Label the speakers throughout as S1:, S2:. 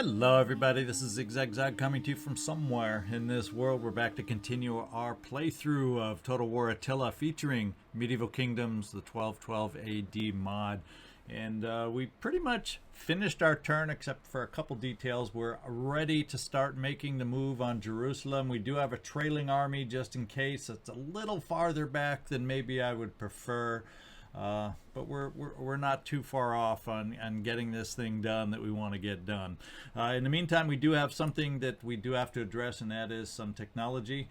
S1: Hello everybody, this is ZigZagZog coming to you from somewhere in this world. We're back to continue our playthrough of Total War Attila featuring Medieval Kingdoms, the 1212 AD mod. And we pretty much finished our turn except for a couple details. We're ready to start making the move on Jerusalem. We do have a trailing army just in case. It's a little farther back than maybe I would prefer. But we're not too far off on getting this thing done that we want to get done. In the meantime, we do have something that we do have to address, and that is some technology.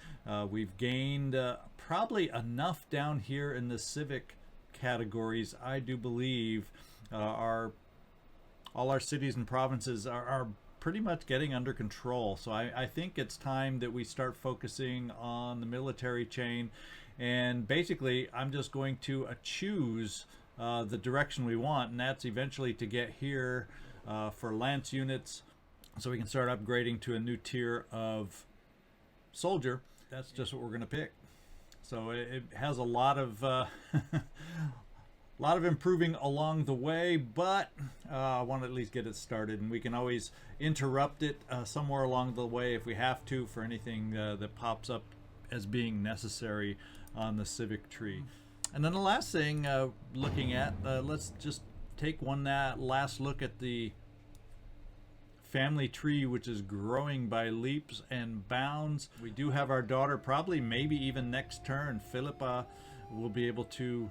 S1: We've gained probably enough down here in the civic categories. I do believe all our cities and provinces are pretty much getting under control. So I think it's time that we start focusing on the military chain. And basically, I'm just going to choose the direction we want, and that's eventually to get here for lance units so we can start upgrading to a new tier of soldier. That's just what we're going to pick. So it has a lot of improving along the way, but I want to at least get it started, and we can always interrupt it somewhere along the way if we have to for anything that pops up as being necessary on the civic tree. And then the last thing looking at, let's just take one last look at the family tree, which is growing by leaps and bounds. We do have our daughter, probably maybe even next turn, Philippa will be able to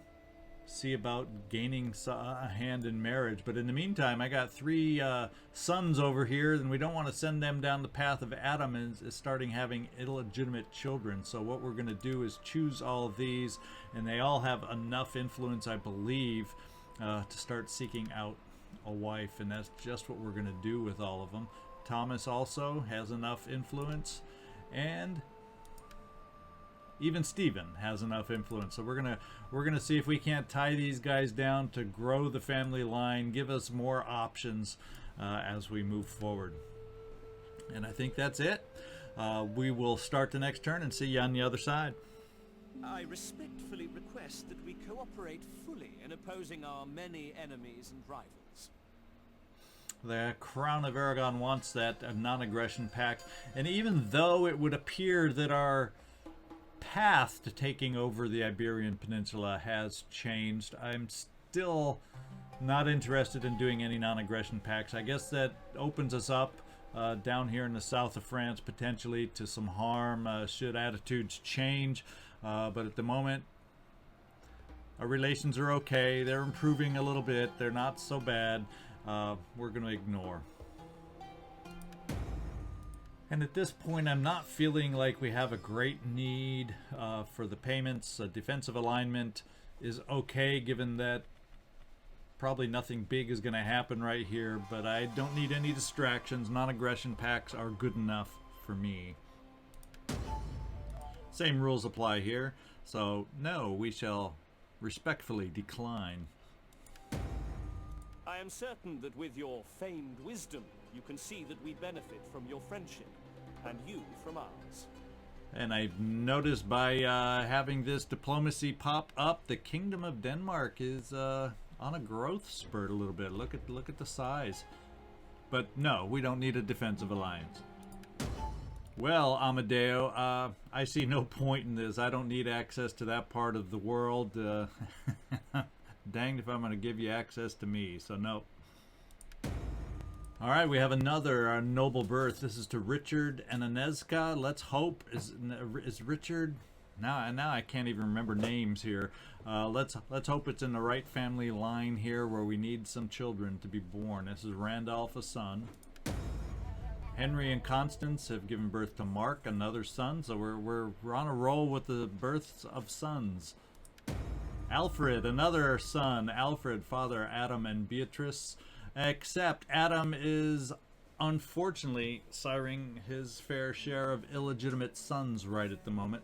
S1: see about gaining a hand in marriage. But in the meantime, I got three sons over here, and we don't want to send them down the path of Adam and starting having illegitimate children. So what we're going to do is choose all of these, and they all have enough influence, I believe, to start seeking out a wife, and that's just what we're going to do with all of them. Thomas also has enough influence, and even Stephen has enough influence. So we're gonna see if we can't tie these guys down to grow the family line, give us more options as we move forward. And I think that's it. We will start the next turn and see you on the other side.
S2: I respectfully request that we cooperate fully in opposing our many enemies and rivals.
S1: The Crown of Aragon wants that non-aggression pact, and even though it would appear that our path to taking over the Iberian Peninsula has changed, I'm still not interested in doing any non-aggression pacts. I guess that opens us up down here in the south of France potentially to some harm should attitudes change, but at the moment our relations are okay. They're improving a little bit. They're not so bad. We're going to ignore. And at this point, I'm not feeling like we have a great need for the payments. Defensive alignment is okay, given that probably nothing big is going to happen right here, but I don't need any distractions. Non-aggression pacts are good enough for me. Same rules apply here, so no, we shall respectfully decline.
S2: I am certain that with your famed wisdom, you can see that we benefit from your friendship, and you from ours.
S1: And I've noticed by having this diplomacy pop up, the Kingdom of Denmark is on a growth spurt a little bit. Look at the size. But no, we don't need a defensive alliance. Well, Amadeo, I see no point in this. I don't need access to that part of the world. Danged if I'm going to give you access to me, so no. All right, we have another noble birth. This is to Richard and Anezka. Let's hope is Richard. Now I can't even remember names here. Let's hope it's in the right family line here, where we need some children to be born. This is Randolph, a son. Henry and Constance have given birth to Mark, another son. So we're on a roll with the births of sons. Alfred, another son. Alfred, father Adam and Beatrice. Except Adam is unfortunately siring his fair share of illegitimate sons right at the moment.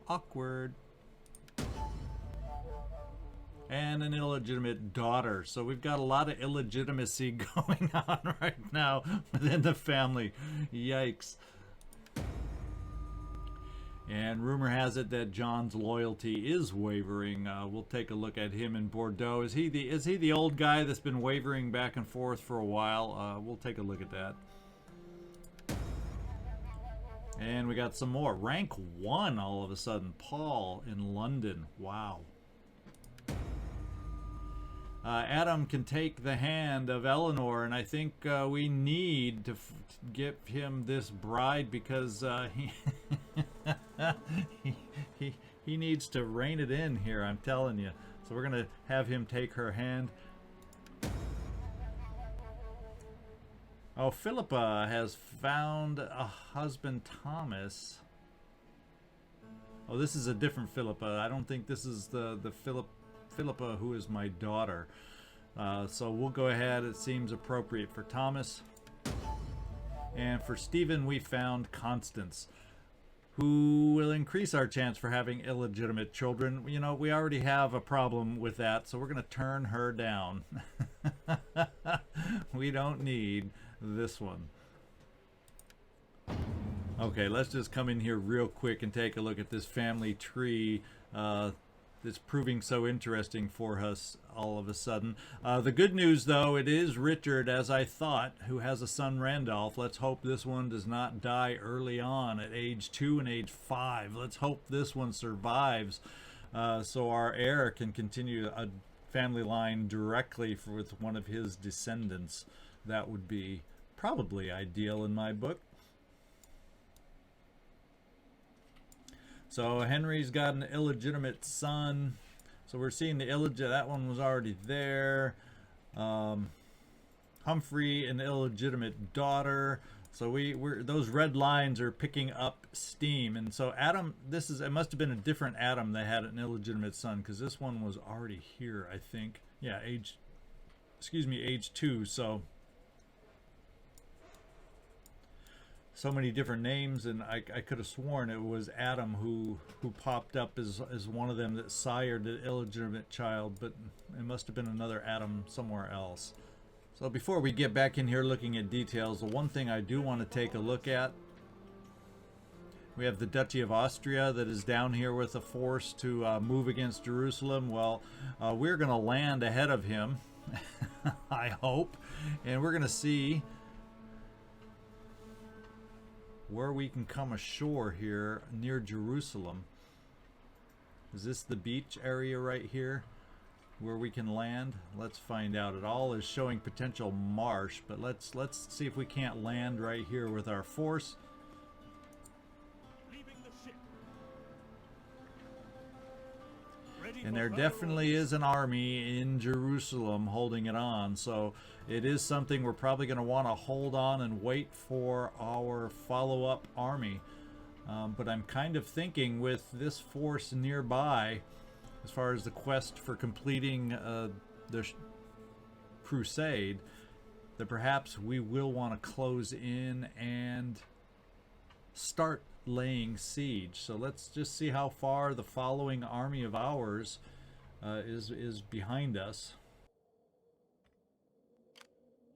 S1: Awkward. And an illegitimate daughter. So we've got a lot of illegitimacy going on right now within the family. Yikes. And rumor has it that John's loyalty is wavering. We'll take a look at him in Bordeaux. Is he the old guy that's been wavering back and forth for a while? We'll take a look at that. And we got some more. Rank 1 all of a sudden. Paul in London. Wow. Adam can take the hand of Eleanor, and I think we need to give him this bride because he needs to rein it in here, I'm telling you. So we're going to have him take her hand. Oh, Philippa has found a husband, Thomas. Oh, this is a different Philippa. I don't think this is the Philippa who is my daughter. So we'll go ahead. It seems appropriate for Thomas. And for Stephen, we found Constance, who will increase our chance for having illegitimate children. You know, we already have a problem with that, so we're going to turn her down. We don't need this one. Okay, let's just come in here real quick and take a look at this family tree that's proving so interesting for us all of a sudden. The good news, though, it is Richard, as I thought, who has a son, Randolph. Let's hope this one does not die early on at age 2 and age 5. Let's hope this one survives so our heir can continue a family line directly with one of his descendants. That would be probably ideal in my book. So Henry's got an illegitimate son. So we're seeing the illegitimate. That one was already there. Humphrey, an illegitimate daughter. So we're those red lines are picking up steam. And so Adam, it must have been a different Adam that had an illegitimate son, because this one was already here, I think. Yeah, age 2. So many different names, and I could have sworn it was Adam who popped up as one of them that sired the illegitimate child, but it must have been another Adam somewhere else. So before we get back in here looking at details, the one thing I do want to take a look at, we have the Duchy of Austria that is down here with a force to move against Jerusalem. Well, we're going to land ahead of him, I hope, and we're going to see where we can come ashore here near Jerusalem. Is this the beach area right here where we can land? Let's find out. It all is showing potential marsh, but let's see if we can't land right here with our force. And there definitely is an army in Jerusalem holding it on, so it is something we're probably going to want to hold on and wait for our follow-up army. But I'm kind of thinking with this force nearby, as far as the quest for completing the Crusade, that perhaps we will want to close in and start laying siege. So let's just see how far the following army of ours is behind us.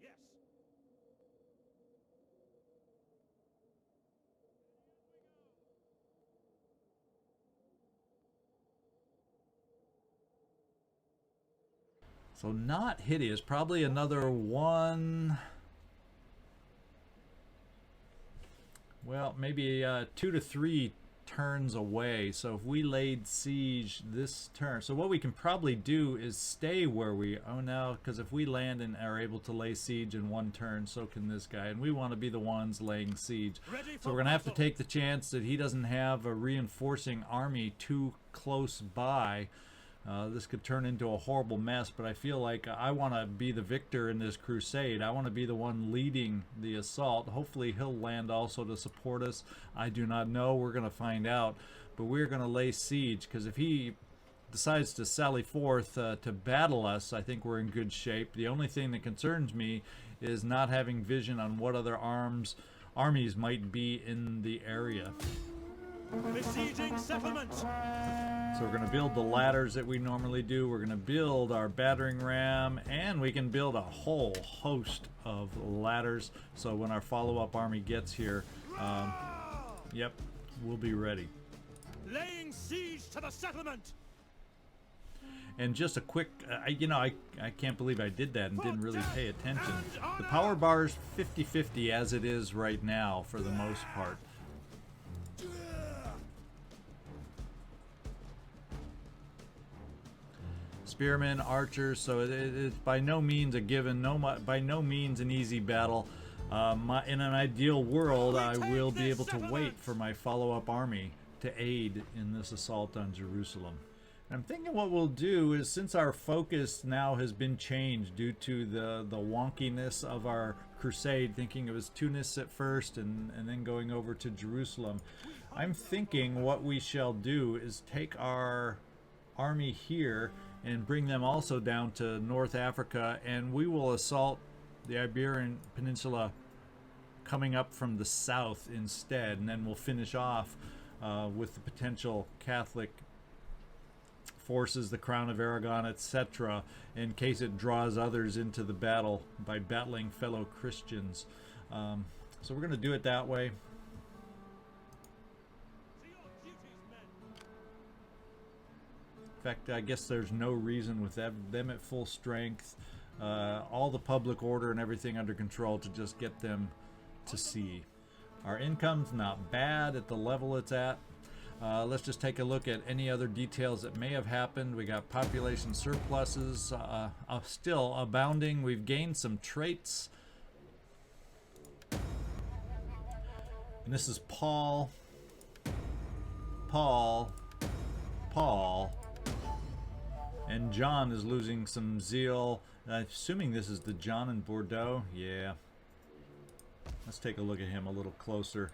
S2: Yes.
S1: So not hideous, probably another one. Well, maybe 2 to 3 turns away. So if we laid siege this turn, so what we can probably do is stay where we are now, because if we land and are able to lay siege in 1 turn, so can this guy, and we want to be the ones laying siege. So we're gonna have to take the chance that he doesn't have a reinforcing army too close by. This could turn into a horrible mess, but I feel like I want to be the victor in this crusade. I want to be the one leading the assault. Hopefully he'll land also to support us. I do not know. We're going to find out. But we're going to lay siege, because if he decides to sally forth to battle us, I think we're in good shape. The only thing that concerns me is not having vision on what other armies might be in the area.
S2: Besieging settlement.
S1: So we're going to build the ladders that we normally do. We're going to build our battering ram, and we can build a whole host of ladders. So when our follow-up army gets here, yep, we'll be ready.
S2: laying siege to the settlement.
S1: And just a quick, I can't believe I did that and didn't really pay attention. The power bar is 50-50 as it is right now for the most part. Spearmen, archers, so it's by no means a given, by no means an easy battle. In an ideal world, I will be able to wait for my follow-up army to aid in this assault on Jerusalem. I'm thinking what we'll do is, since our focus now has been changed due to the wonkiness of our crusade, thinking it was Tunis at first and then going over to Jerusalem, I'm thinking what we shall do is take our army here and bring them also down to North Africa, and we will assault the Iberian Peninsula coming up from the south instead, and then we'll finish off with the potential Catholic forces, the Crown of Aragon, etc., in case it draws others into the battle by battling fellow Christians. So we're going to do it that way. In fact, I guess there's no reason with them at full strength, all the public order and everything under control, to just get them to sea. Our income's not bad at the level it's at. Let's just take a look at any other details that may have happened. We got population surpluses still abounding. We've gained some traits. And this is Paul. And John is losing some zeal. I'm assuming this is the John in Bordeaux. Yeah. Let's take a look at him a little closer,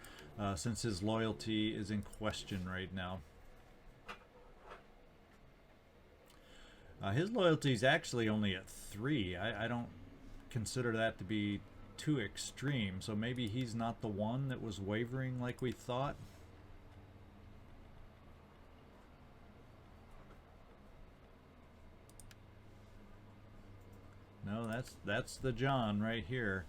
S1: since his loyalty is in question right now. His loyalty is actually only at 3. I don't consider that to be too extreme. So maybe he's not the one that was wavering like we thought. No, that's the John right here.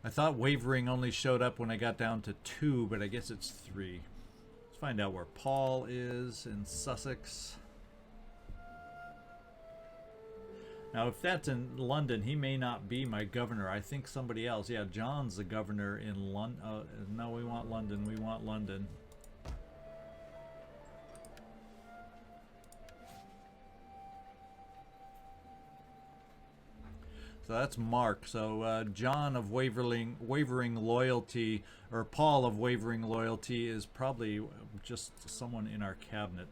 S1: I thought wavering only showed up when I got down to 2, but I guess it's 3. Let's find out where Paul is in Sussex. Now, if that's in London, he may not be my governor. I think somebody else. Yeah, John's the governor in London. No, we want London. We want London. So that's Mark. So John of wavering loyalty, or Paul of wavering loyalty, is probably just someone in our cabinet.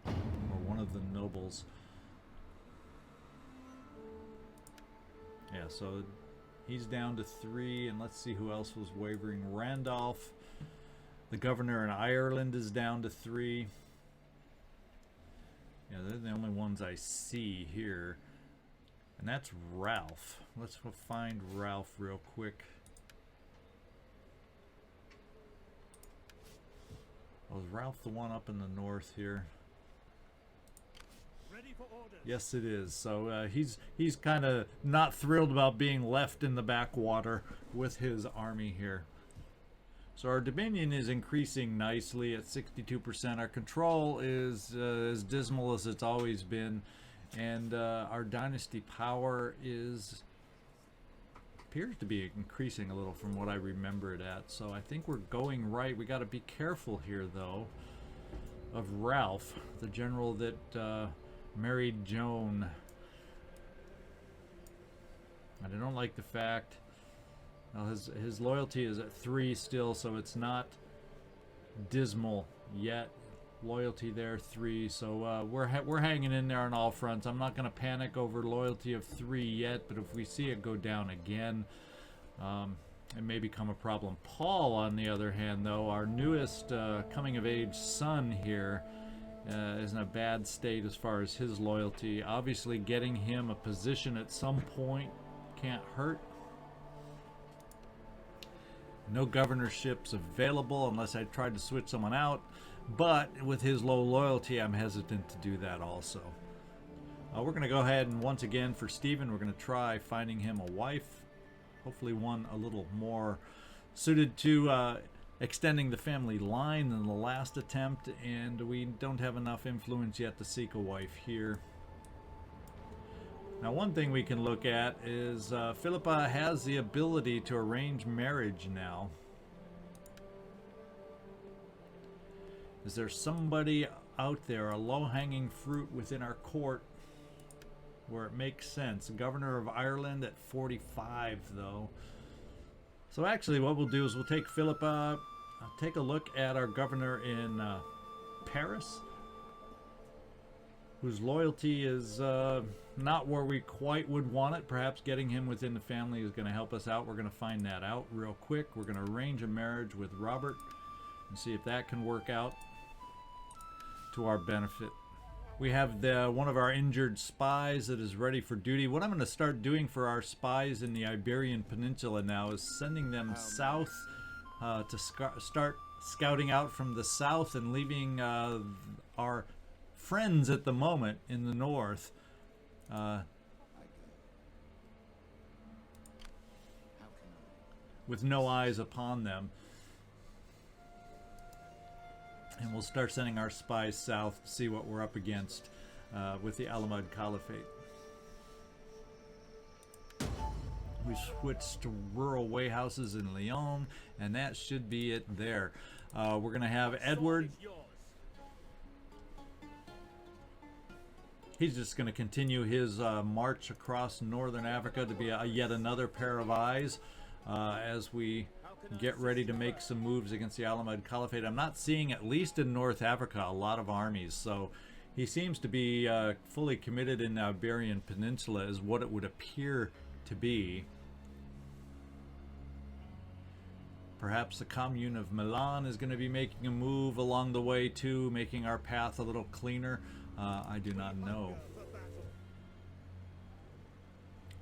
S1: Or one of the nobles. Yeah, so he's down to 3, and let's see who else was wavering. Randolph, the governor in Ireland, is down to 3. Yeah, they're the only ones I see here. And that's Ralph. Let's find Ralph real quick. Oh, is Ralph the one up in the north here?
S2: Ready for orders.
S1: Yes, it is. So he's kind of not thrilled about being left in the backwater with his army here. So our dominion is increasing nicely at 62%. Our control is as dismal as it's always been. And our dynasty power appears to be increasing a little from what I remember it at. So I think we're going right. We got to be careful here, though, of Ralph, the general that married Joan. And I don't like the fact. Well, his loyalty is at 3 still, so it's not dismal yet. Loyalty there 3, so we're hanging in there on all fronts. I'm not going to panic over loyalty of 3 yet, but if we see it go down again, it may become a problem. Paul, on the other hand, though, our newest coming of age son here, is in a bad state as far as his loyalty. Obviously, getting him a position at some point can't hurt. No governorships available unless I tried to switch someone out. But with his low loyalty, I'm hesitant to do that also. We're going to go ahead and once again for Stephen, we're going to try finding him a wife. Hopefully one a little more suited to extending the family line in the last attempt, and we don't have enough influence yet to seek a wife here. Now, one thing we can look at is Philippa has the ability to arrange marriage now. Is there somebody out there, a low-hanging fruit within our court, where it makes sense? Governor of Ireland at 45, though. So actually what we'll do is we'll take Philippa, take a look at our governor in Paris, whose loyalty is not where we quite would want it. Perhaps getting him within the family is going to help us out. We're going to find that out real quick. We're going to arrange a marriage with Robert and see if that can work out to our benefit. We have one of our injured spies that is ready for duty. What I'm going to start doing for our spies in the Iberian Peninsula now is sending them south to start scouting out from the south and leaving our friends at the moment in the north with no eyes upon them. And we'll start sending our spies south to see what we're up against with the Almohad Caliphate. We switched to rural wayhouses in Lyon, and that should be it there. We're going to have Edward. He's just going to continue his march across northern Africa to be yet another pair of eyes as we get ready to make some moves against the Almohad Caliphate. I'm not seeing, at least in North Africa, a lot of armies, so he seems to be fully committed in the Iberian Peninsula, is what it would appear to be. Perhaps the Commune of Milan is going to be making a move along the way too, making our path a little cleaner. I do not know.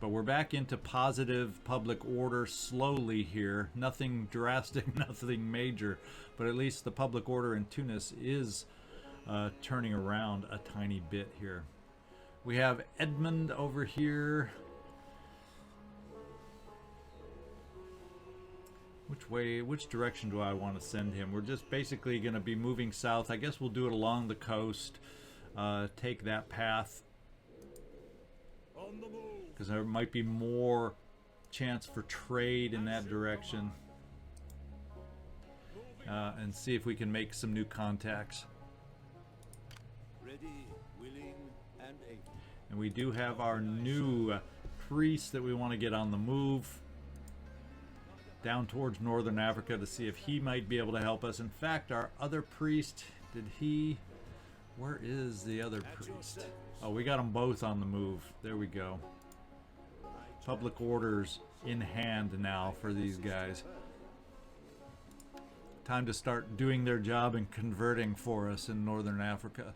S1: But we're back into positive public order slowly here. Nothing drastic, nothing major, but at least the public order in Tunis is turning around a tiny bit here. We have Edmund over here. Which direction do I want to send him? We're just basically going to be moving south. I guess we'll do it along the coast. Take that path, because there might be more chance for trade in that direction, and see if we can make some new contacts.
S2: Ready, willing, and able.
S1: And we do have our new priest that we want to get on the move down towards northern Africa to see if he might be able to help us. In fact, our other priest, where is the other priest? Oh, we got them both on the move. There we go. Public orders in hand now for these guys. Time to start doing their job and converting for us in northern Africa.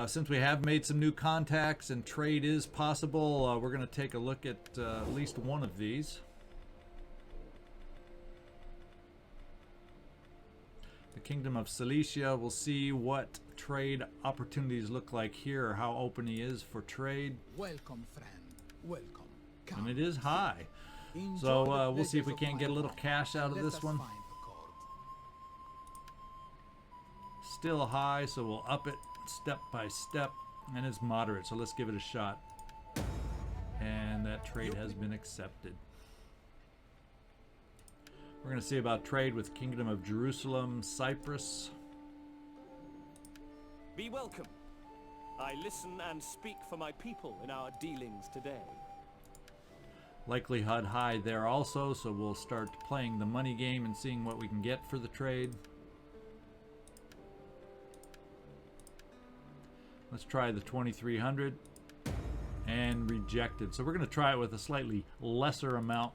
S1: Since we have made some new contacts and trade is possible, we're going to take a look at least one of these. The Kingdom of Cilicia. We'll see what trade opportunities look like here, or how open he is for trade.
S3: Welcome, friend. Welcome.
S1: And it is high. So we'll see if we can't get a little cash out of this one. Still high, so we'll up it step by step, and it's moderate, so let's give it a shot. And that trade has been accepted. We're going to see about trade with Kingdom of Jerusalem, Cyprus.
S2: Be welcome. I listen and speak for my people in our dealings today.
S1: Likelihood high there also, so we'll start playing the money game and seeing what we can get for the trade. Let's try the 2300, and rejected. So we're going to try it with a slightly lesser amount.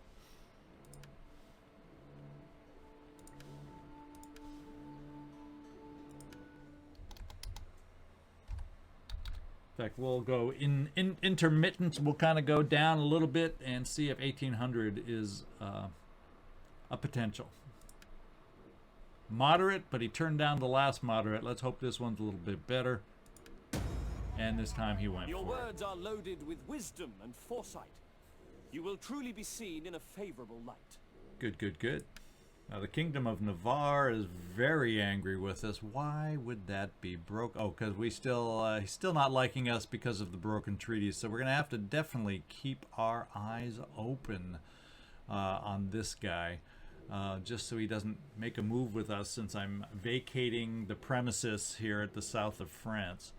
S1: In fact, we'll go in intermittent. We'll kind of go down a little bit and see if 1800 is a potential. Moderate, but he turned down the last moderate. Let's hope this one's a little bit better. And this time he went
S2: Your
S1: for
S2: words are loaded with wisdom and foresight. You will truly be seen in a favorable light.
S1: Good, good, good. Now, the Kingdom of Navarre is very angry with us. Why would that be broke? Oh, because he's still not liking us because of the broken treaties. So we're going to have to definitely keep our eyes open on this guy. Just so he doesn't make a move with us, since I'm vacating the premises here at the south of France.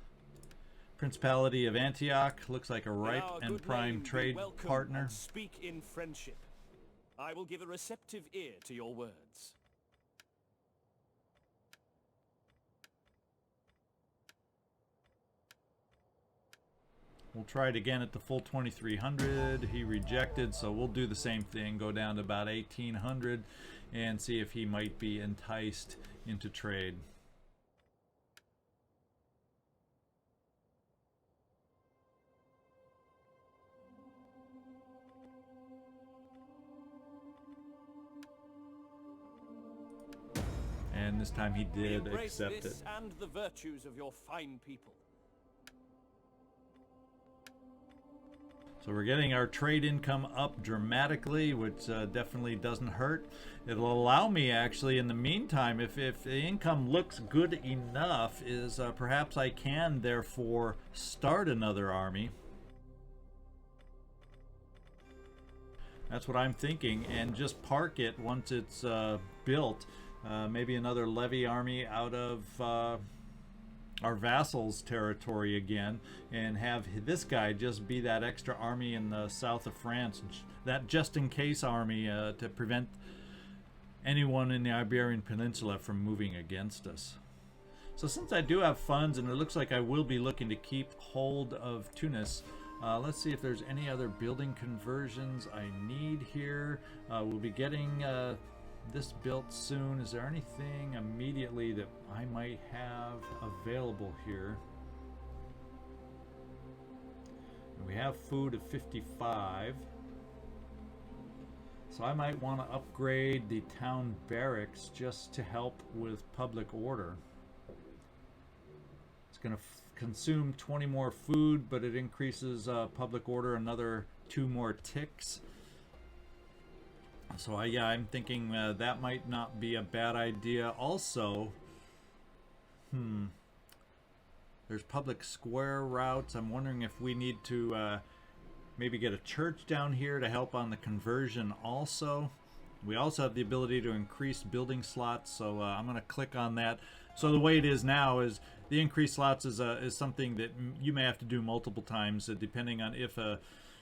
S1: Principality of Antioch looks like a ripe and prime trade partner.
S2: Speak in friendship. I will give a receptive ear to your words.
S1: We'll try it again at the full 2300. He rejected, so we'll do the same thing. Go down to about 1800 and see if he might be enticed into trade. And this time he did accept it.
S2: And the virtues of your fine people.
S1: So we're getting our trade income up dramatically, which definitely doesn't hurt. It'll allow me, actually, in the meantime, if the income looks good enough, is perhaps I can, therefore, start another army. That's what I'm thinking, and just park it once it's built. Maybe another levy army out of our vassals' territory again, and have this guy just be that extra army in the south of France, that just-in-case army to prevent anyone in the Iberian Peninsula from moving against us. So since I do have funds, and it looks like I will be looking to keep hold of Tunis, let's see if there's any other building conversions I need here. We'll be getting this built soon. Is there anything immediately that I might have available here? And we have food of 55. So I might want to upgrade the town barracks just to help with public order. It's going to consume 20 more food, but it increases public order another 2 more ticks. So yeah, I'm thinking that might not be a bad idea. Also, there's public square routes. I'm wondering if we need to maybe get a church down here to help on the conversion also. We also have the ability to increase building slots, so I'm going to click on that. So the way it is now is the increased slots is something that you may have to do multiple times, depending on if a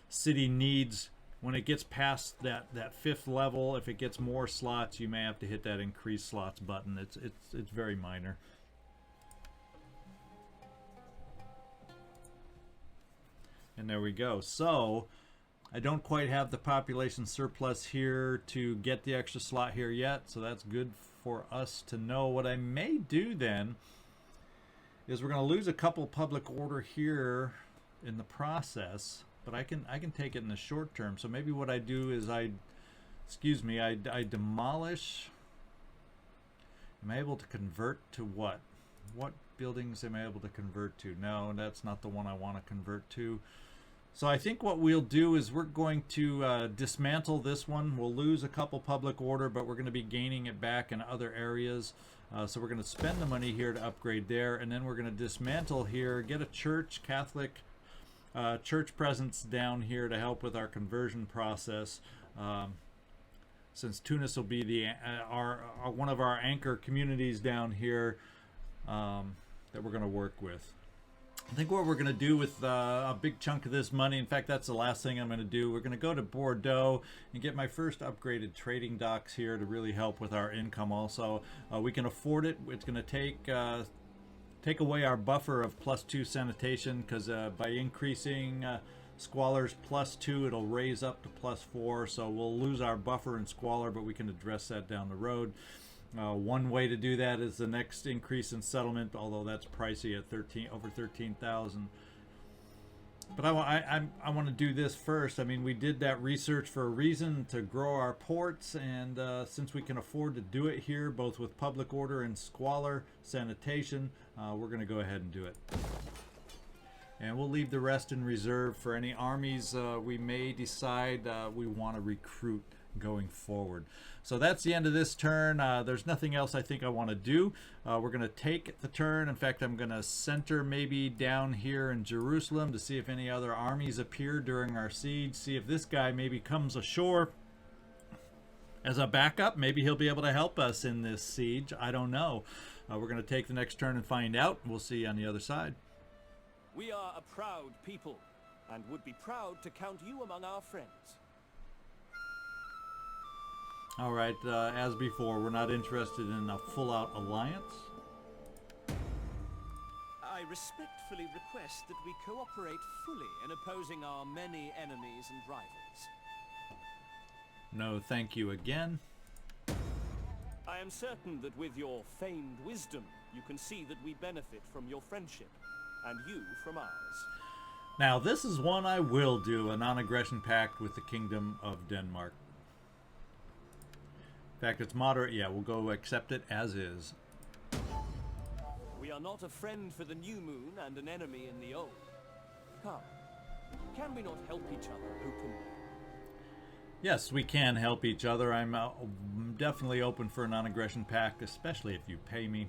S1: city needs. When it gets past that 5th level, if it gets more slots, you may have to hit that increase slots button. It's very minor. And there we go. So I don't quite have the population surplus here to get the extra slot here yet, so that's good for us to know. What I may do then is we're going to lose a couple public order here in the process. But I can take it in the short term. So maybe what I do is I demolish. Am I able to convert to what? What buildings am I able to convert to? No, that's not the one I want to convert to. So I think what we'll do is we're going to dismantle this one. We'll lose a couple public order, but we're going to be gaining it back in other areas. So we're going to spend the money here to upgrade there, and then we're going to dismantle here, get a church, Catholic church presence down here to help with our conversion process, since Tunis will be the one of our anchor communities down here that we're going to work with. I think what we're going to do with a big chunk of this money, in fact that's the last thing I'm going to do, we're going to go to Bordeaux and get my first upgraded trading docks here to really help with our income also. We can afford it. It's going to take away our buffer of +2 sanitation, because by increasing squalors +2, it'll raise up to +4, so we'll lose our buffer in squalor, but we can address that down the road. One way to do that is the next increase in settlement, although that's pricey at over 13,000. But I want to do this first. I mean, we did that research for a reason, to grow our ports, and since we can afford to do it here, both with public order and squalor sanitation, we're going to go ahead and do it. And we'll leave the rest in reserve for any armies we may decide we want to recruit going forward. So that's the end of this turn. There's nothing else I think I want to do. We're going to take the turn. In fact, I'm going to center maybe down here in Jerusalem to see if any other armies appear during our siege. See if this guy maybe comes ashore as a backup. Maybe he'll be able to help us in this siege. I don't know. We're going to take the next turn and find out. We'll see you on the other side.
S2: We are a proud people, and would be proud to count you among our friends.
S1: All right, as before, we're not interested in a full-out alliance.
S2: I respectfully request that we cooperate fully in opposing our many enemies and rivals.
S1: No, thank you again.
S2: I am certain that with your famed wisdom, you can see that we benefit from your friendship, and you from ours.
S1: Now, this is one I will do, a non-aggression pact with the Kingdom of Denmark. In fact, it's moderate. Yeah, we'll go accept it as is.
S2: We are not a friend for the new moon and an enemy in the old. Come, can we not help each other openly?
S1: Yes, we can help each other. I'm definitely open for a non-aggression pact, especially if you pay me.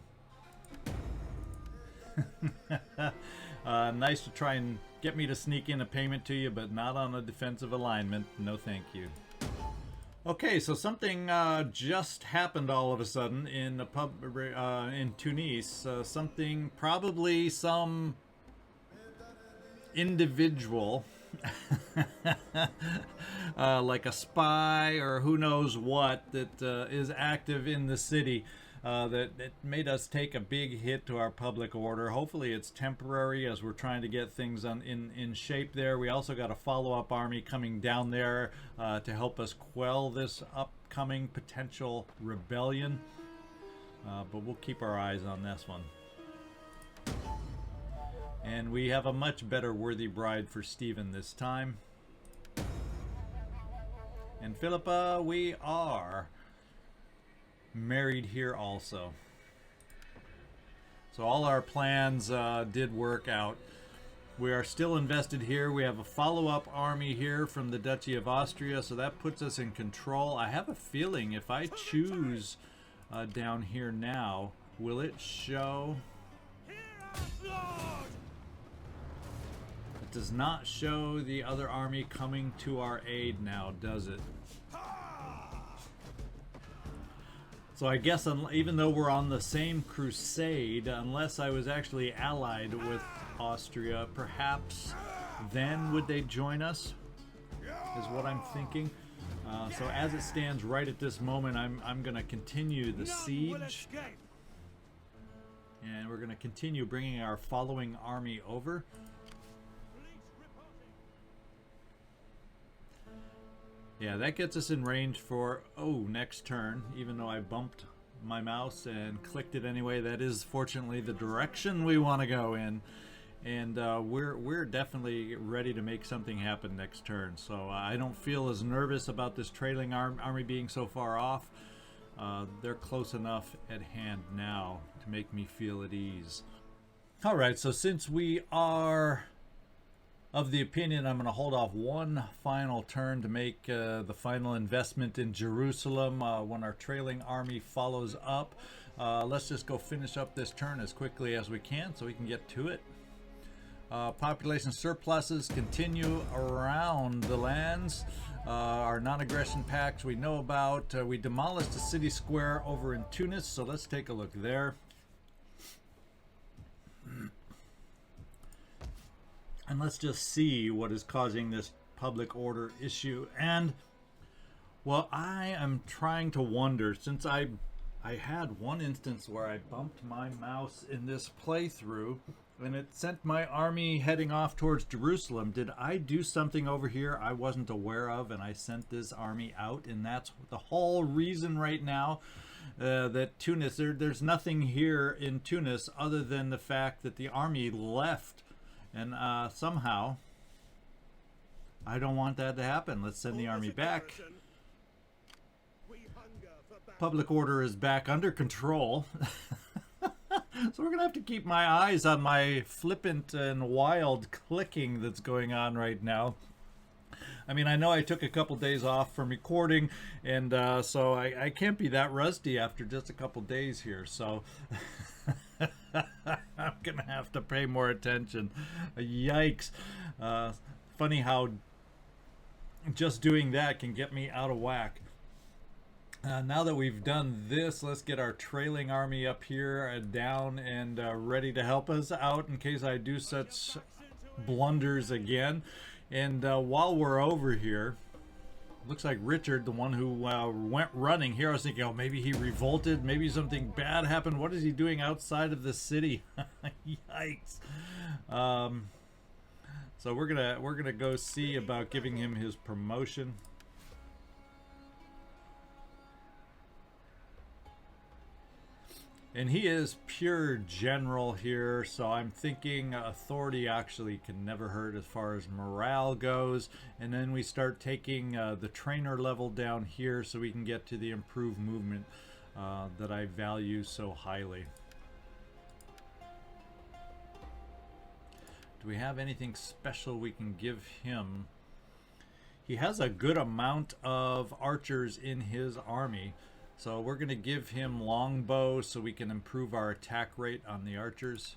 S1: Nice to try and get me to sneak in a payment to you, but not on a defensive alignment. No thank you. Okay, so something just happened all of a sudden in the pub in Tunis. Something, probably some individual, like a spy or who knows what, that is active in the city. That made us take a big hit to our public order. Hopefully it's temporary as we're trying to get things in shape there. We also got a follow-up army coming down there to help us quell this upcoming potential rebellion. But we'll keep our eyes on this one. And we have a much better worthy bride for Stephen this time. And Philippa, we are married here also. So all our plans did work out. We are still invested here. We have a follow-up army here from the Duchy of Austria, so that puts us in control. I have a feeling if I choose down here now, will it show? It does not show the other army coming to our aid now, does it? So I guess even though we're on the same crusade, unless I was actually allied with Austria, perhaps then would they join us, is what I'm thinking. So as it stands right at this moment, I'm going to continue the siege. And we're going to continue bringing our following army over. Yeah, that gets us in range for, next turn, even though I bumped my mouse and clicked it anyway. That is fortunately the direction we want to go in. And we're definitely ready to make something happen next turn. So I don't feel as nervous about this trailing army being so far off. They're close enough at hand now to make me feel at ease. All right, so since we are of the opinion I'm going to hold off one final turn to make the final investment in Jerusalem when our trailing army follows up. Let's just go finish up this turn as quickly as we can so we can get to it. Population surpluses continue around the lands. Our non-aggression pacts we know about. We demolished the city square over in Tunis, so let's take a look there. And let's just see what is causing this public order issue. And, well, I am trying to wonder, since I had one instance where I bumped my mouse in this playthrough, and it sent my army heading off towards Jerusalem. Did I do something over here I wasn't aware of, and I sent this army out? And that's the whole reason right now that Tunis, there's nothing here in Tunis other than the fact that the army left. And somehow, I don't want that to happen. Let's send the army back. Public order is back under control. So we're going to have to keep my eyes on my flippant and wild clicking that's going on right now. I mean, I know I took a couple days off from recording, and so I can't be that rusty after just a couple days here. So I'm gonna have to pay more attention. Yikes! Funny how just doing that can get me out of whack. Now that we've done this, let's get our trailing army up here, down, and ready to help us out in case I do such blunders again. And while we're over here, looks like Richard, the one who went running here, I was thinking, oh, maybe he revolted, maybe something bad happened. What is he doing outside of the city? Yikes! So we're gonna go see about giving him his promotion. And he is pure general here, so I'm thinking authority actually can never hurt as far as morale goes. And then we start taking the trainer level down here so we can get to the improved movement that I value so highly. Do we have anything special we can give him? He has a good amount of archers in his army. So we're going to give him longbow so we can improve our attack rate on the archers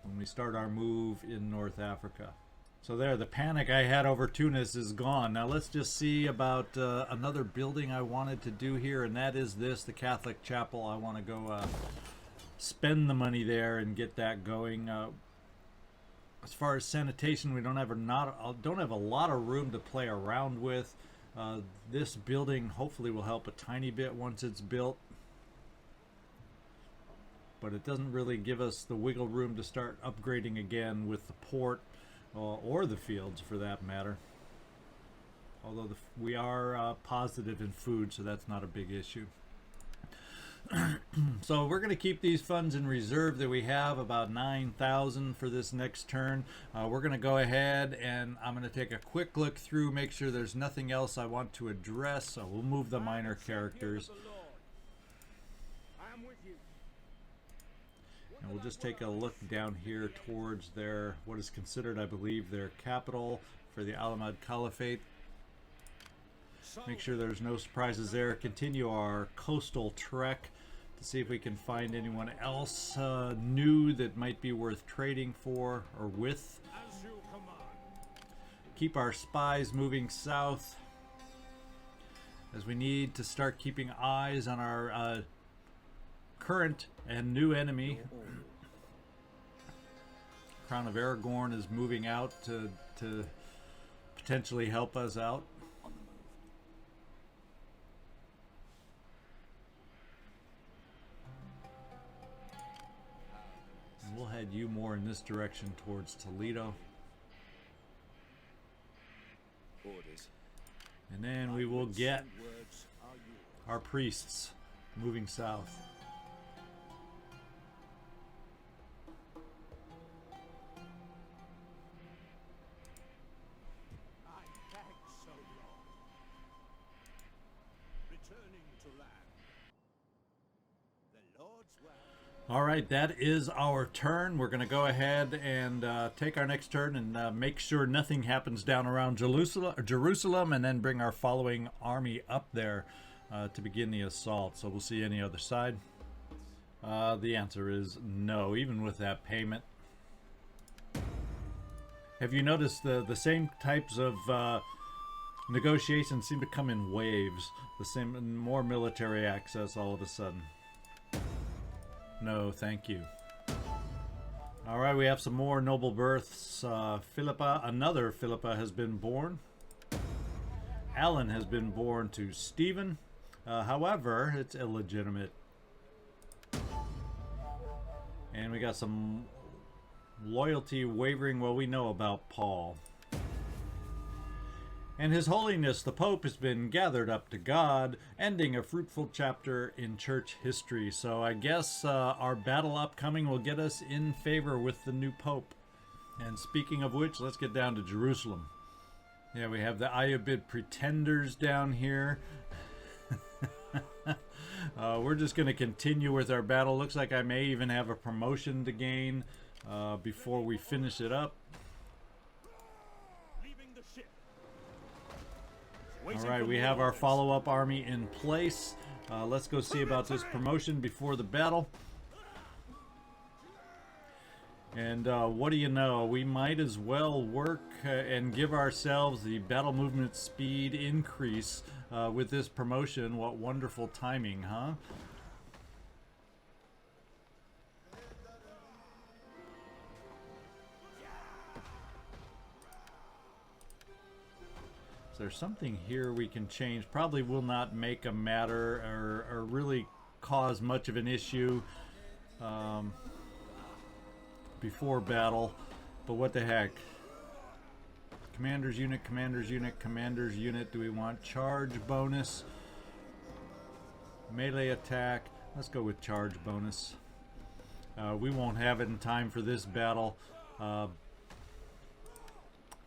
S1: when we start our move in North Africa. So there, the panic I had over Tunis is gone. Now let's just see about another building I wanted to do here, and that is this, the Catholic Chapel. I want to go spend the money there and get that going. As far as sanitation, we don't have a lot of room to play around with. This building hopefully will help a tiny bit once it's built, but it doesn't really give us the wiggle room to start upgrading again with the port or the fields for that matter. Although we are positive in food, so that's not a big issue. So we're going to keep these funds in reserve that we have, about 9,000 for this next turn. We're going to go ahead and I'm going to take a quick look through, make sure there's nothing else I want to address. So we'll move the minor characters. And we'll just take a look down here towards their, what is considered, I believe, their capital for the Alamad Caliphate. Make sure there's no surprises there. Continue our coastal trek to see if we can find anyone else new that might be worth trading for or with. Keep our spies moving south, as we need to start keeping eyes on our current and new enemy. Crown of Aragorn is moving out to potentially help us out. We'll head you more in this direction towards Toledo. And then we will get our priests moving south. All right, that is our turn. We're going to go ahead and take our next turn and make sure nothing happens down around Jerusalem, and then bring our following army up there to begin the assault. So we'll see you on the other side. The answer is no, even with that payment. Have you noticed the same types of negotiations seem to come in waves? The same, more military access all of a sudden. No, thank you. All right, we have some more noble births. Philippa, another Philippa has been born. Alan has been born to Stephen. However, it's illegitimate. And we got some loyalty wavering. Well, we know about Paul. And His Holiness the Pope has been gathered up to God, ending a fruitful chapter in church history. So I guess our battle upcoming will get us in favor with the new Pope. And speaking of which, let's get down to Jerusalem. Yeah, we have the Ayyubid pretenders down here. We're just going to continue with our battle. Looks like I may even have a promotion to gain before we finish it up. All right, we have our follow-up army in place. Let's go see about this promotion before the battle. And what do you know? We might as well work and give ourselves the battle movement speed increase with this promotion. What wonderful timing, huh? Is there something here we can change? Probably will not make a matter or really cause much of an issue before battle, but what the heck. Commander's unit, commander's unit, commander's unit. Do we want charge bonus? Melee attack. Let's go with charge bonus. We won't have it in time for this battle,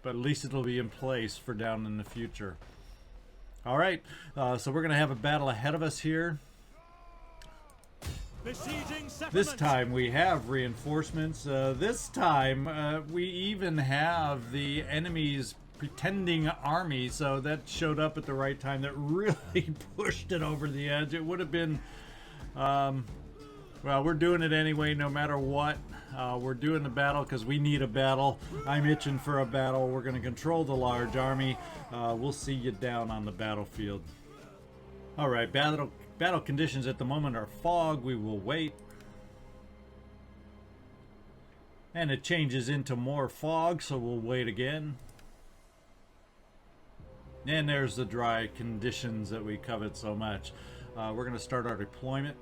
S1: but at least it'll be in place for down in the future. All right, so we're going to have a battle ahead of us here. This time we have reinforcements. This time we even have the enemy's pretending army, so that showed up at the right time. That really pushed it over the edge. It would have been, well, we're doing it anyway, no matter what. We're doing the battle because we need a battle. I'm itching for a battle. We're going to control the large army. We'll see you down on the battlefield. All right, battle conditions at the moment are fog. We will wait. And it changes into more fog, so we'll wait again. And there's the dry conditions that we covet so much. We're going to start our deployment.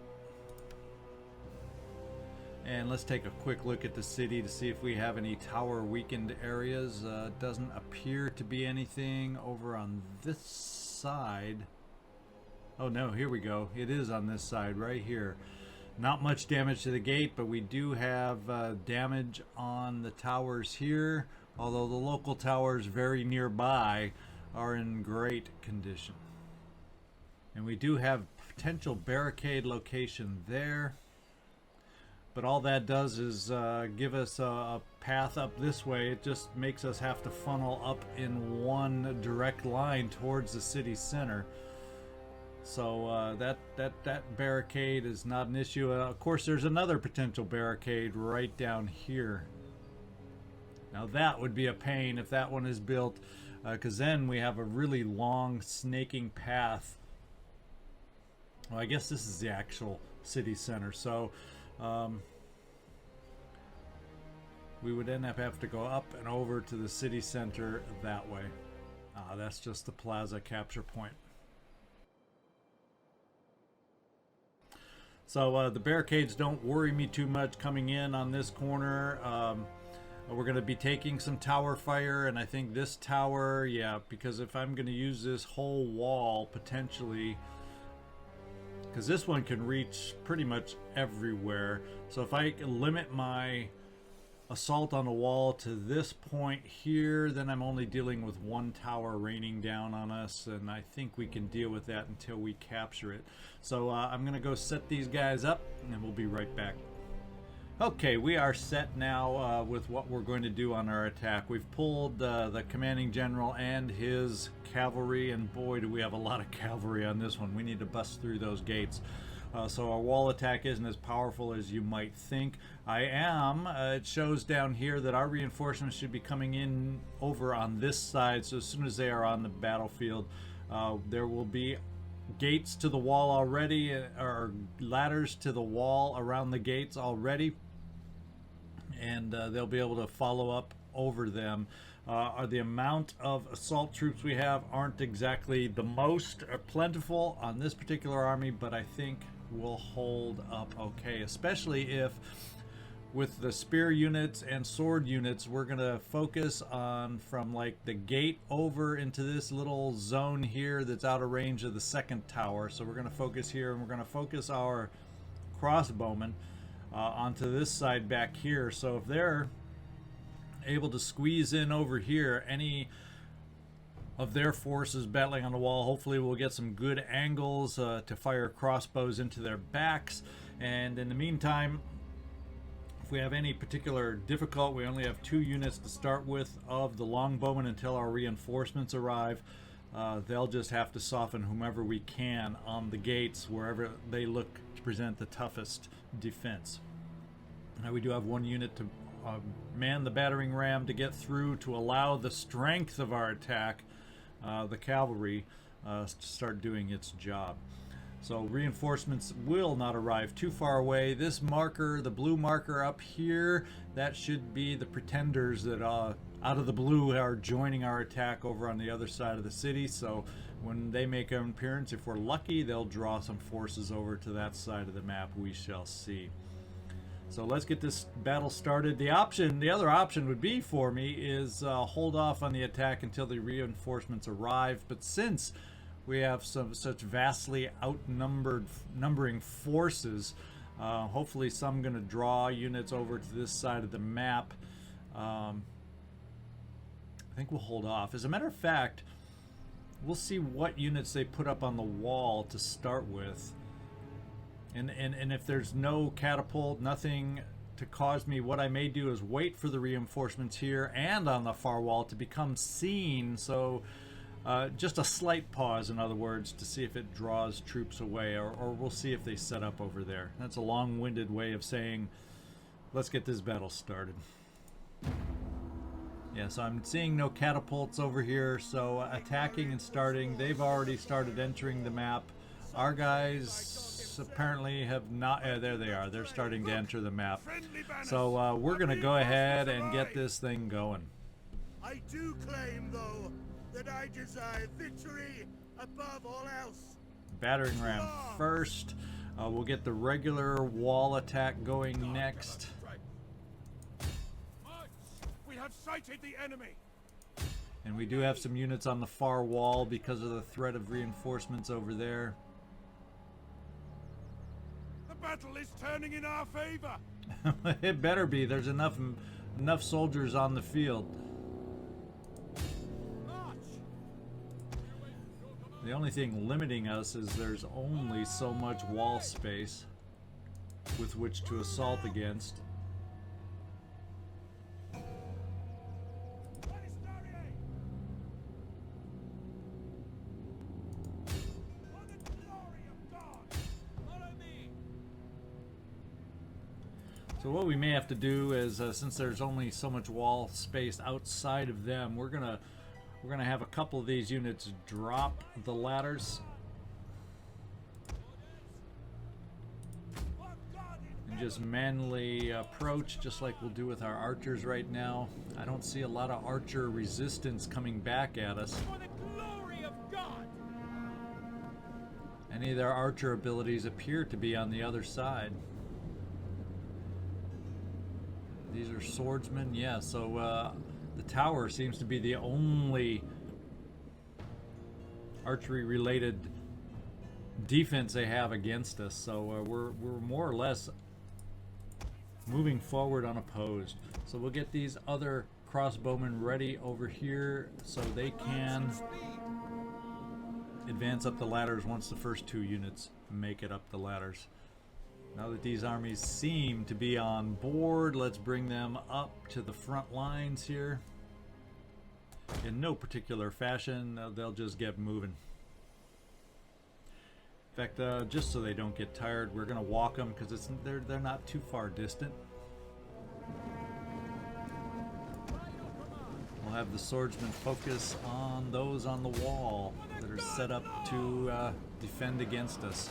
S1: And let's take a quick look at the city to see if we have any tower weakened areas. Doesn't appear to be anything over on this side. Oh no, here we go. It is on this side right here. Not much damage to the gate, but we do have damage on the towers here. Although the local towers very nearby are in great condition. And we do have potential barricade location there. But all that does is give us a path up this way. It just makes us have to funnel up in one direct line towards the city center. So that barricade is not an issue. Of course, there's another potential barricade right down here. Now that would be a pain if that one is built, because then we have a really long snaking path. Well, I guess this is the actual city center. So we would end up having to go up and over to the city center that way. That's just the plaza capture point. So the barricades don't worry me too much coming in on this corner. We're going to be taking some tower fire, and I think this tower, yeah, because if I'm going to use this whole wall potentially, because this one can reach pretty much everywhere. So if I limit my assault on the wall to this point here, then I'm only dealing with one tower raining down on us, and I think we can deal with that until we capture it. So I'm gonna go set these guys up and we'll be right back. Okay, we are set now with what we're going to do on our attack. We've pulled the commanding general and his cavalry, and boy do we have a lot of cavalry on this one. We need to bust through those gates. So our wall attack isn't as powerful as you might think. It shows down here that our reinforcements should be coming in over on this side, so as soon as they are on the battlefield, there will be gates to the wall already, or ladders to the wall around the gates already, and they'll be able to follow up over them. The amount of assault troops we have aren't exactly the most plentiful on this particular army, but I think will hold up okay, especially if with the spear units and sword units we're going to focus on from like the gate over into this little zone here that's out of range of the second tower. So we're going to focus here, and we're going to focus our crossbowmen onto this side back here. So if they're able to squeeze in over here, any of their forces battling on the wall, hopefully we'll get some good angles to fire crossbows into their backs. And in the meantime, if we have any particular difficulty, we only have 2 units to start with of the longbowmen until our reinforcements arrive. they'll just have to soften whomever we can on the gates wherever they look to present the toughest defense. Now we do have one unit to man the battering ram to get through to allow the strength of our attack, the cavalry, to start doing its job. So reinforcements will not arrive too far away. This marker, the blue marker up here, that should be the pretenders that out of the blue are joining our attack over on the other side of the city. So when they make an appearance, if we're lucky, they'll draw some forces over to that side of the map. We shall see. So let's get this battle started. The other option would be for me is hold off on the attack until the reinforcements arrive. But since we have such vastly outnumbering forces, hopefully some going to draw units over to this side of the map. I think we'll hold off. As a matter of fact, we'll see what units they put up on the wall to start with. And if there's no catapult, nothing to cause me, what I may do is wait for the reinforcements here and on the far wall to become seen. So just a slight pause, in other words, to see if it draws troops away, or we'll see if they set up over there. That's a long-winded way of saying, let's get this battle started. Yeah, so I'm seeing no catapults over here, so attacking and starting. They've already started entering the map. Our guys apparently have not. There they are. They're starting to enter the map. So we're going to go ahead and get this thing going.
S4: I do claim, though, that I desire victory above all else.
S1: Battering ram first. We'll get the regular wall attack going next.
S4: We have sighted the enemy.
S1: And we do have some units on the far wall because of the threat of reinforcements over there.
S4: The battle is turning in our favor.
S1: It better be. There's enough soldiers on the field. The only thing limiting us is there's only so much wall space with which to assault against. So what we may have to do is, since there's only so much wall space outside of them, we're gonna have a couple of these units drop the ladders and just manually approach, just like we'll do with our archers right now. I don't see a lot of archer resistance coming back at us.
S4: For the glory of God.
S1: Any of their archer abilities appear to be on the other side. These are swordsmen, yeah, so the tower seems to be the only archery related defense they have against us, so we're more or less moving forward unopposed. So we'll get these other crossbowmen ready over here so they can advance up the ladders once the first two units make it up the ladders. Now that these armies seem to be on board, let's bring them up to the front lines here. In no particular fashion, they'll just get moving. In fact, just so they don't get tired, we're going to walk them because they're not too far distant. We'll have the swordsmen focus on those on the wall that are set up to defend against us.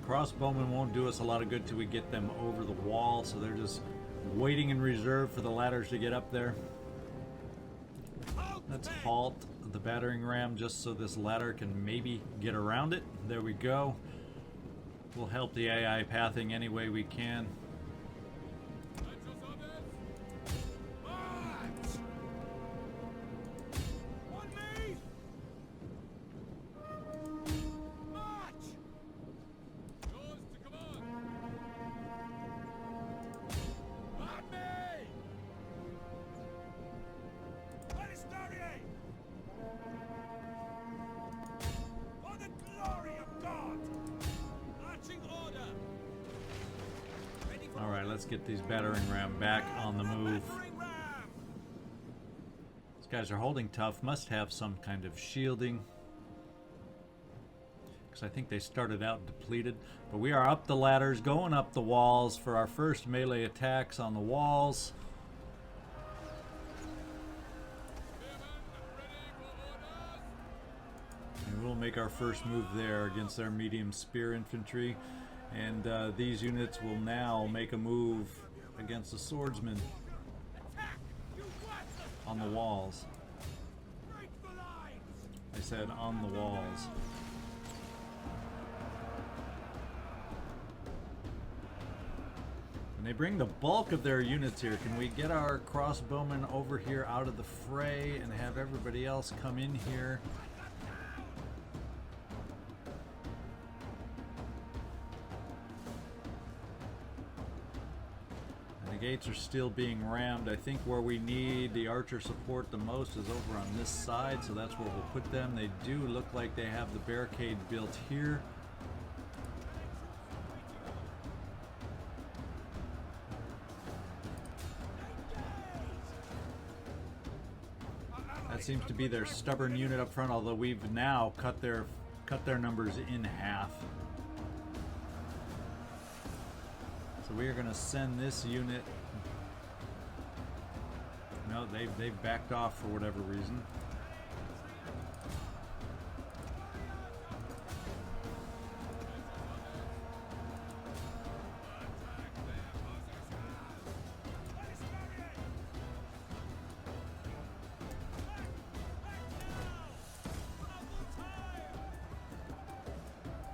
S1: Crossbowmen won't do us a lot of good till we get them over the wall, so they're just waiting in reserve for the ladders to get up there. Let's halt the battering ram just so this ladder can maybe get around it. There we go. We'll help the AI pathing any way we can. let's get these battering ram back on the move. These guys are holding tough. Must have some kind of shielding. Because I think they started out depleted. But we are up the ladders, going up the walls for our first melee attacks on the walls. And we'll make our first move there against their medium spear infantry. And these units will now make a move against the swordsmen on the walls. I said on the walls. And they bring the bulk of their units here. Can we get our crossbowmen over here out of the fray and have everybody else come in here? The gates are still being rammed. I think where we need the archer support the most is over on this side, so that's where we'll put them. They do look like they have the barricade built here. That seems to be their stubborn unit up front, although we've now cut their numbers in half. So we are going to send this unit. No, they've backed off for whatever reason.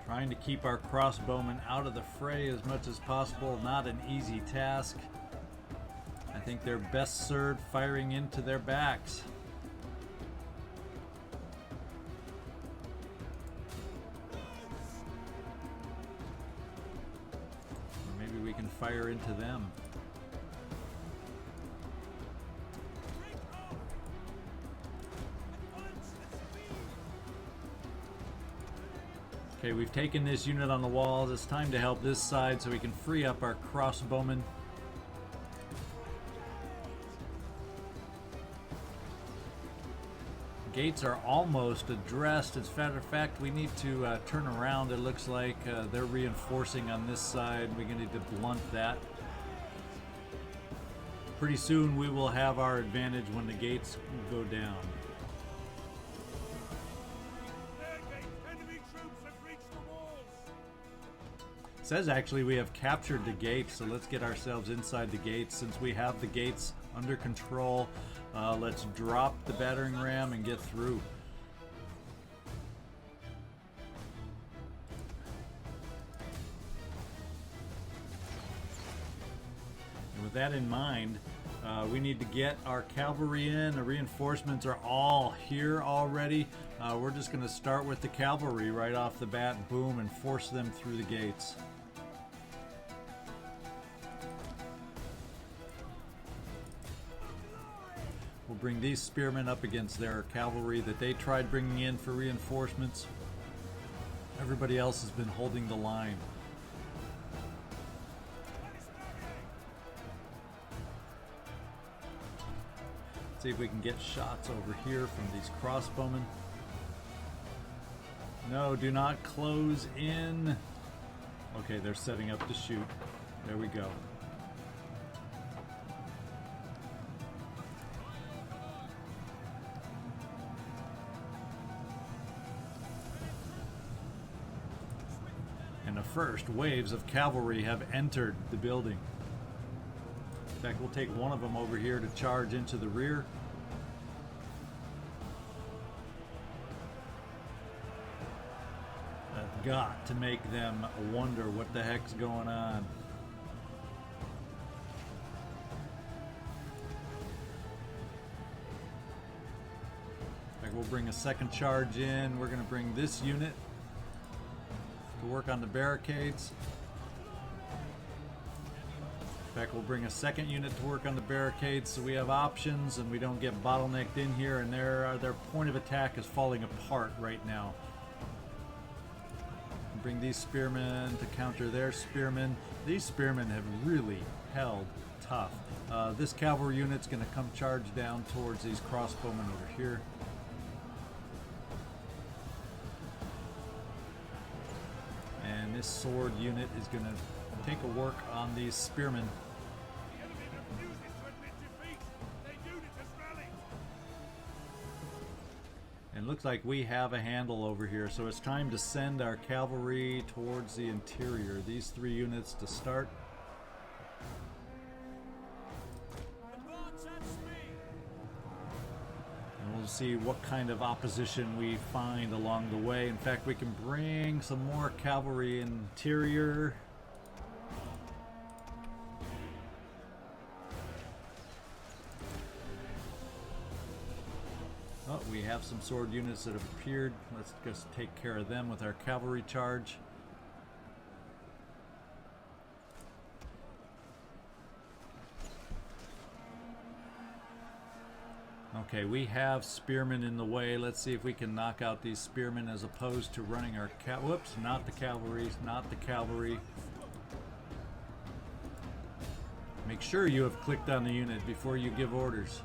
S1: Trying to keep our crossbowmen out of the fray as much as possible, not an easy task. I think they're best served firing into their backs. Or maybe we can fire into them. Okay, we've taken this unit on the walls. It's time to help this side so we can free up our crossbowmen. Gates are almost addressed. As a matter of fact, we need to turn around. It looks like they're reinforcing on this side. We're going to need to blunt that. Pretty soon we will have our advantage when the gates go down. It says actually we have captured the gates, so let's get ourselves inside the gates. Since we have the gates under control, let's drop the battering ram and get through. And with that in mind, we need to get our cavalry in. The reinforcements are all here already. We're just going to start with the cavalry right off the bat, boom, and force them through the gates. We'll bring these spearmen up against their cavalry that they tried bringing in for reinforcements. Everybody else has been holding the line. See if we can get shots over here from these crossbowmen. No, do not close in. Okay, they're setting up to shoot. There we go. And the first waves of cavalry have entered the building. In fact, we'll take one of them over here to charge into the rear. I've got to make them wonder what the heck's going on. In fact, we'll bring a second charge in. We're going to bring this unit to work on the barricades. In fact, we'll bring a second unit to work on the barricades so we have options and we don't get bottlenecked in here, and their point of attack is falling apart right now. Bring these spearmen to counter their spearmen. These spearmen have really held tough. This cavalry unit's going to come charge down towards these crossbowmen over here. And this sword unit is going to take a work on these spearmen.
S4: The enemy refuses to admit defeat. Their unit has rallied.
S1: And looks like we have a handle over here, so it's time to send our cavalry towards the interior. These 3 units to start.
S2: Advance at speed.
S1: And we'll see what kind of opposition we find along the way. In fact, we can bring some more cavalry interior. Oh, we have some sword units that have appeared. Let's just take care of them with our cavalry charge. Okay, we have spearmen in the way. Let's see if we can knock out these spearmen as opposed to running our whoops, not the cavalry, not the cavalry. Make sure you have clicked on the unit before you give orders.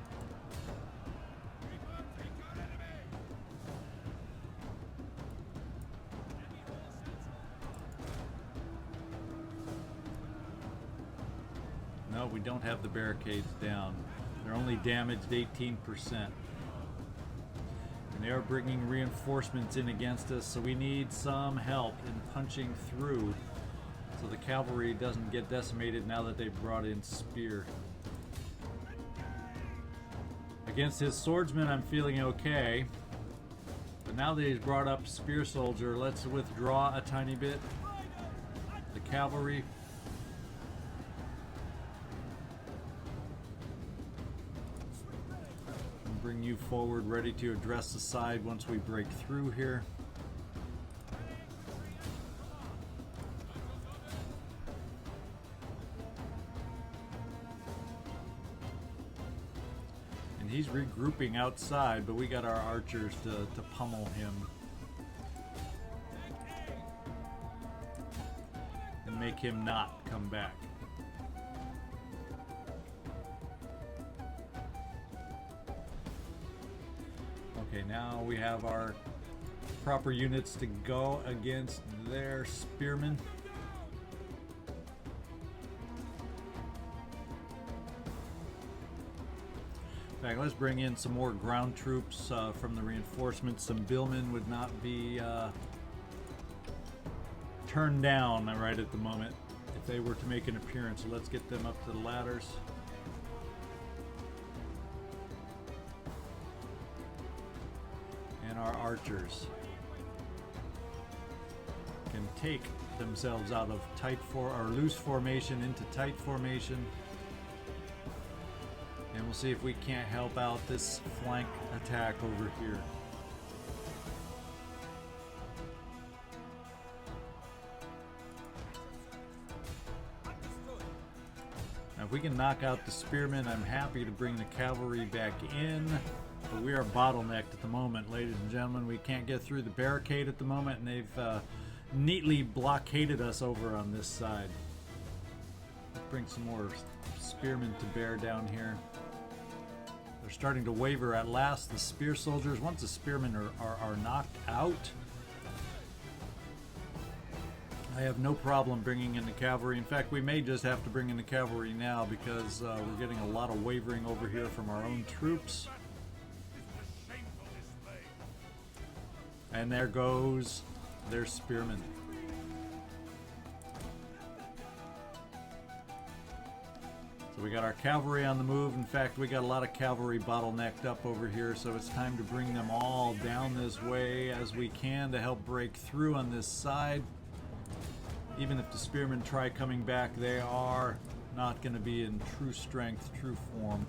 S1: No, we don't have the barricades down. They're only damaged 18%. And they are bringing reinforcements in against us, so we need some help in punching through so the cavalry doesn't get decimated now that they've brought in spear. Against his swordsmen, I'm feeling okay. But now that he's brought up spear soldier, let's withdraw a tiny bit. The cavalry. Bring you forward, ready to address the side once we break through here. And he's regrouping outside, but we got our archers to pummel him and make him not come back. Okay, now we have our proper units to go against their spearmen. In fact, let's bring in some more ground troops from the reinforcements. Some billmen would not be turned down right at the moment if they were to make an appearance. So let's get them up to the ladders. Our archers can take themselves out of tight or loose formation into tight formation, and we'll see if we can't help out this flank attack over here. Now, if we can knock out the spearmen, I'm happy to bring the cavalry back in. But we are bottlenecked at the moment, ladies and gentlemen. We can't get through the barricade at the moment, and they've neatly blockaded us over on this side. Let's bring some more spearmen to bear down here. They're starting to waver at last, the spear soldiers. Once the spearmen are knocked out, I have no problem bringing in the cavalry. In fact, we may just have to bring in the cavalry now because we're getting a lot of wavering over here from our own troops. And there goes their spearmen. So we got our cavalry on the move. In fact, we got a lot of cavalry bottlenecked up over here, so it's time to bring them all down this way as we can to help break through on this side. Even if the spearmen try coming back, they are not going to be in true strength, true form.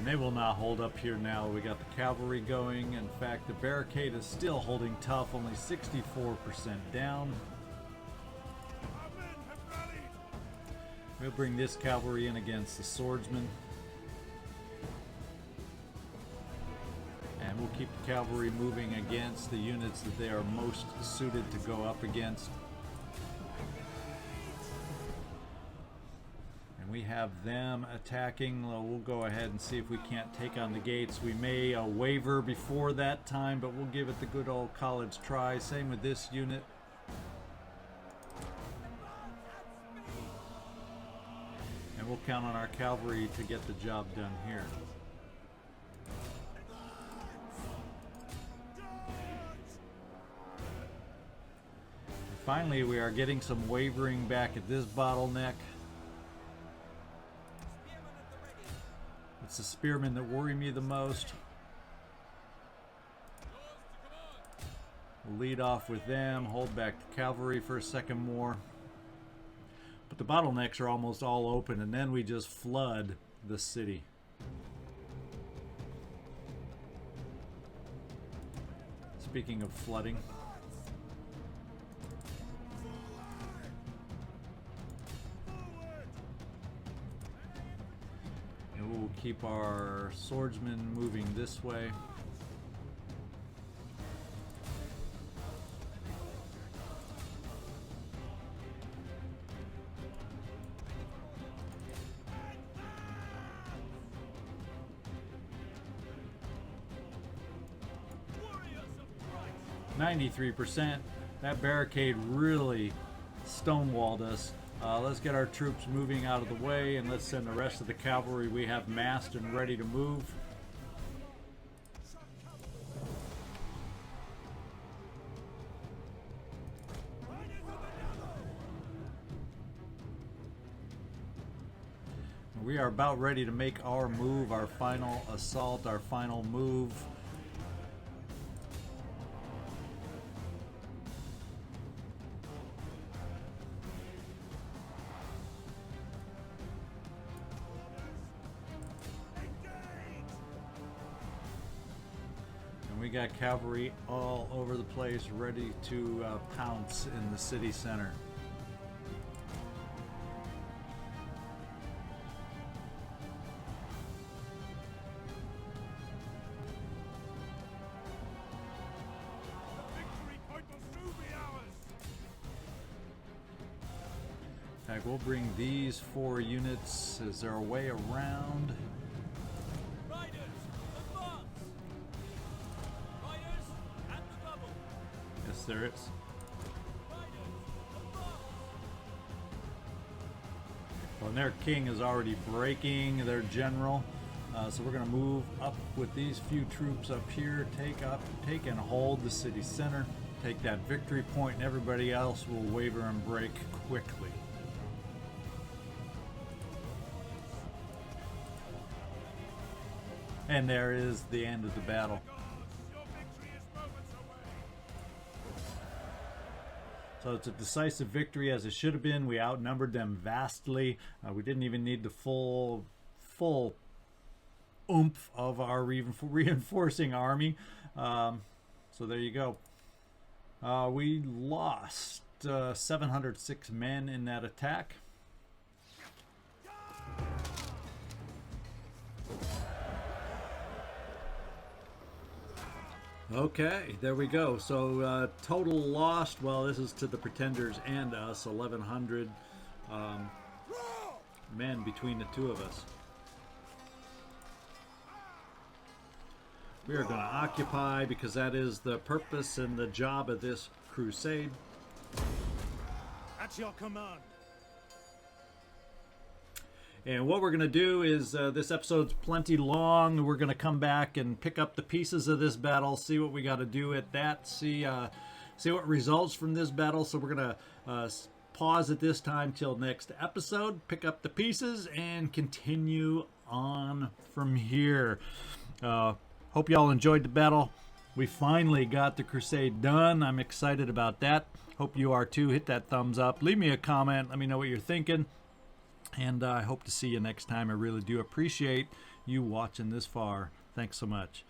S1: they will not hold up here now. We got the cavalry going. In fact, the barricade is still holding tough, only 64% down. We'll bring this cavalry in against the swordsmen. And we'll keep the cavalry moving against the units that they are most suited to go up against. And we have them attacking. We'll go ahead and see if we can't take on the gates. We may waver before that time, but we'll give it the good old college try. Same with this unit. And we'll count on our cavalry to get the job done here. Finally, we are getting some wavering back at this bottleneck. It's the spearmen that worry me the most. We'll lead off with them, hold back the cavalry for a second more. But the bottlenecks are almost all open, and then we just flood the city. Speaking of flooding. We'll keep our swordsmen moving this way.
S2: Warriors of Christ!
S1: 93%. That barricade really stonewalled us. Let's get our troops moving out of the way, and let's send the rest of the cavalry we have massed and ready to move. We are about ready to make our move, our final assault, our final move. We got cavalry all over the place ready to pounce in the city center.
S4: The victory point will soon be ours.
S1: In fact, we'll bring these 4 units. Is there a way around? There is. Well, and their king is already breaking their general, so we're going to move up with these few troops up here, take and hold the city center, take that victory point, and everybody else will waver and break quickly. And there is the end of the battle. So it's a decisive victory, as it should have been. We outnumbered them vastly. We didn't even need the full oomph of our reinforcing army. So there you go. We lost 706 men in that attack. Okay, there we go. So total lost, well, this is to the pretenders and us, 1,100 men between the two of us. We are going to occupy, because that is the purpose and the job of this crusade.
S4: At your command.
S1: And what we're going to do is, this episode's plenty long. We're going to come back and pick up the pieces of this battle, see what we got to do at that, see what results from this battle. So we're going to pause at this time till next episode, pick up the pieces, and continue on from here. Hope y'all enjoyed the battle. We finally got the crusade done. I'm excited about that. Hope you are too. Hit that thumbs up. Leave me a comment. Let me know what you're thinking. And I hope to see you next time. I really do appreciate you watching this far. Thanks so much.